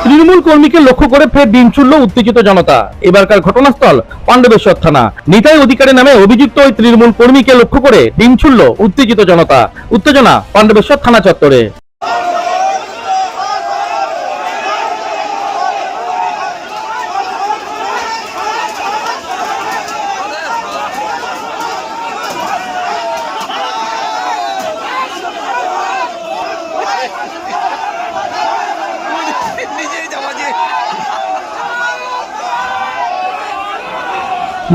তৃণমূল কর্মীকে লক্ষ্য করে ফের ডিম ছুড়ল উত্তেজিত জনতা। এবারকার ঘটনাস্থল পাণ্ডবেশ্বর থানা। নিতাই অধিকারী নামে অভিযুক্ত ওই তৃণমূল কর্মীকে লক্ষ্য করে ডিম ছুড়ল উত্তেজিত জনতা। উত্তেজনা পাণ্ডবেশ্বর থানা চত্বরে।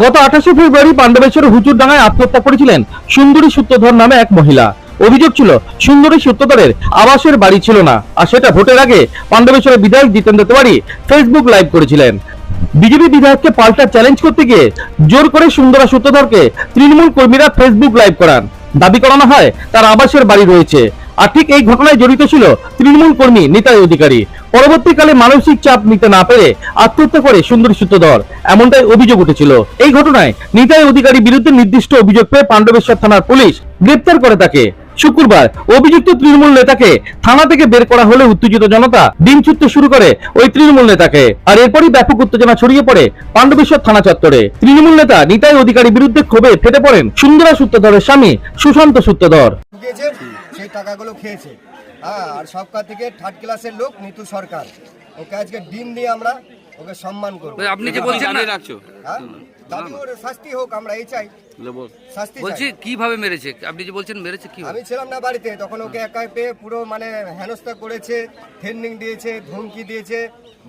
গত 28শে ফেব্রুয়ারি পাণ্ডবেশ্বরের হুচুরডাঙ্গায় আত্মহত্যা করেছিলেন সুন্দরী সূত্রধর নামে এক মহিলা। অভিযোগ ছিল সুন্দরী সূত্রধরের আবাসের বাড়ি ছিল না, আর সেটা ভোটের আগে পাণ্ডবেশ্বরের বিধায়ক জিতেন্দ্র তেওয়ারি ফেসবুক লাইভ করেছিলেন। বিজেপি বিধায়ককে পাল্টা চ্যালেঞ্জ করতে গিয়ে জোর করে সুন্দরা সূত্রধরকে তৃণমূল কর্মীরা ফেসবুক লাইভ করান। দাবি করানো হয় তার আবাসের বাড়ি রয়েছে, আর ঠিক এই ঘটনায় জড়িত ছিল তৃণমূল কর্মী নিতাই অধিকারী। পরবর্তীকালে মানসিক চাপ নিতে না পেরে আত্মহত্যা করে সুন্দরী সূত্রধর, এমনটাই অভিযোগ উঠেছিল। এই ঘটনায় নিতাই অধিকারী বিরুদ্ধে নির্দিষ্ট অভিযোগ পেয়ে পাণ্ডবেশ্বর থানার পুলিশ গ্রেপ্তার করে তাকে। শুক্রবার অভিযুক্ত তৃণমূল নেতাকে থানা থেকে বের করা হলে উত্তেজিত জনতা ডিম ছুটতে শুরু করে ওই তৃণমূল নেতাকে, আর এরপরই ব্যাপক উত্তেজনা ছড়িয়ে পড়ে পাণ্ডবেশ্বর থানা চত্বরে। তৃণমূল নেতা নিতাই অধিকারী বিরুদ্ধে ক্ষোভে ফেটে পড়েন সুন্দরা সূত্রধরের স্বামী সুশান্ত সূত্রধর। সেই টাকাগুলো খেয়েছে, আর সবকা থেকে থার্ড ক্লাসের লোক নিতু সরকার, ওকে আজকে ডিম দিয়ে আমরা ওকে সম্মান করবো। আপনি যে বলছেন না রাখছো, দাবি ওর শাস্তি হোক, আমরা এই চাই শাস্তি। বলছি কিভাবে মেরেছে, আপনি যে বলছেন মেরেছে কি? আমি ছিলাম না বাড়িতে তখন, ওকে একাই পেয়ে পুরো মানে হেনস্থা করেছে, থ্রেনিং দিয়েছে, ধমকি দিয়েছে,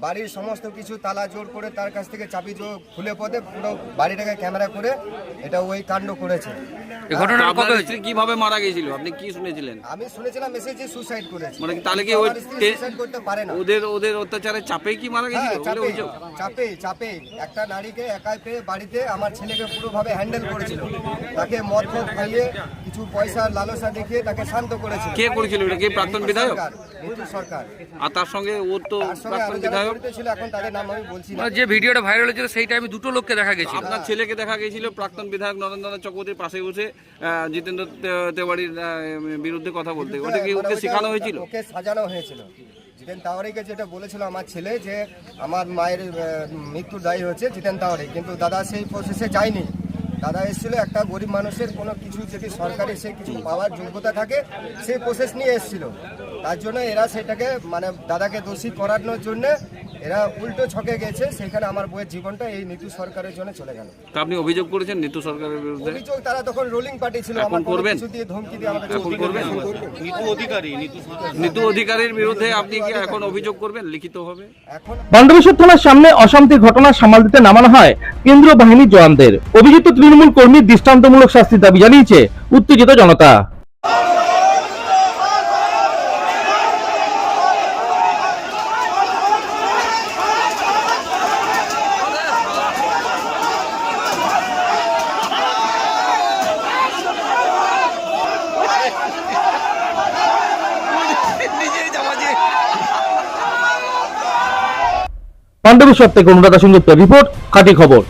বাড়ির সমস্ত কিছু তালা জোর করে তার কাছ থেকে চাবি খুলে পদে পুরো বাড়িটাকে ক্যামেরা করে এটা ওই কাণ্ড করেছে। এই ঘটনা কবে হয়েছে, কিভাবে মারা গিয়েছিল আপনি কি শুনেছিলেন? আমি শুনেছিলাম মেসেজে সুসাইড করেছে, মানে তাহলে কি ওই সুসাইড করতে পারে না, ওদের অত্যাচারে চাপে কি মারা গিয়েছিল? চাপে একটা নারীকে একাই পেয়ে বাড়িতে আমার ছেলেকে পুরোভাবে হ্যান্ডেল করেছিল, তাকে মদ খাইয়ে কিছু পয়সার লালসা দেখিয়ে তাকে শান্ত করেছিল। কে করেছিল এটা? কি প্রাক্তন বিধায়ক নিতু সরকার? আর তার সঙ্গে ও তো প্রাক্তন বিধায়ক ছিল, এখন তাদের নাম আমি বলছি না। যে ভিডিওটা ভাইরাল হয়েছিল সেই টাইমে দুটো লোককে দেখা গেছিল। আপনার ছেলেকে দেখা গিয়েছিল প্রাক্তন বিধায়ক নরেন্দ্রনাথ চক্রবর্তীর পাশে বসে জিতেন্দ্র তেওয়ারির বিরুদ্ধে কথা বলতে। ওটা কি ওকে শেখানো হয়েছিল? ওকে সাজানো হয়েছিল। জিতেন তেওয়ারিকে যেটা বলেছিল আমার ছেলে যে আমার মায়ের মৃত্যু দায়ী হয়েছে জিতেন তেওয়ারি, কিন্তু দাদা সেই প্রসেসে যায়নি। দাদা এসেছিল একটা গরিব মানুষের কোনো কিছু যদি সরকারি সে কিছু পাওয়ার যোগ্যতা থাকে সেই প্রসেস নিয়ে এসেছিল। তার জন্য এরা সেটাকে মানে দাদাকে দোষী করানোর জন্য এরা উল্টো ছকে গেছে, সেখানে আমার বইয়ের জীবনটা এই নিতু সরকারের জন্য চলে গেল। তা আপনি অভিযোগ করেছেন নিতু সরকারের বিরুদ্ধে? অভিযোগ তারা তখন রোলিং পার্টি ছিল, এখন করবেন? কিছু দিয়ে ধমকি দিয়ে আমাকে এখন করবেন? নিতু অধিকারীর বিরুদ্ধে আপনি কি এখন অভিযোগ করবেন লিখিত হবে? এখন পাণ্ডবেশ্বর থানার সামনে অশান্তির ঘটনা সামাল দিতে নামানো হয় কেন্দ্রীয় বাহিনীর জওয়ানদের। অভিযুক্ত তৃণমূল কর্মীর দৃষ্টান্তমূলক শাস্তির দাবি জানিয়েছে উত্তেজিত জনতা। পাণ্ডবেশ্বর থেকে অনুরাধা সিংগুপ্তের রিপোর্ট, খাঁটি খবর।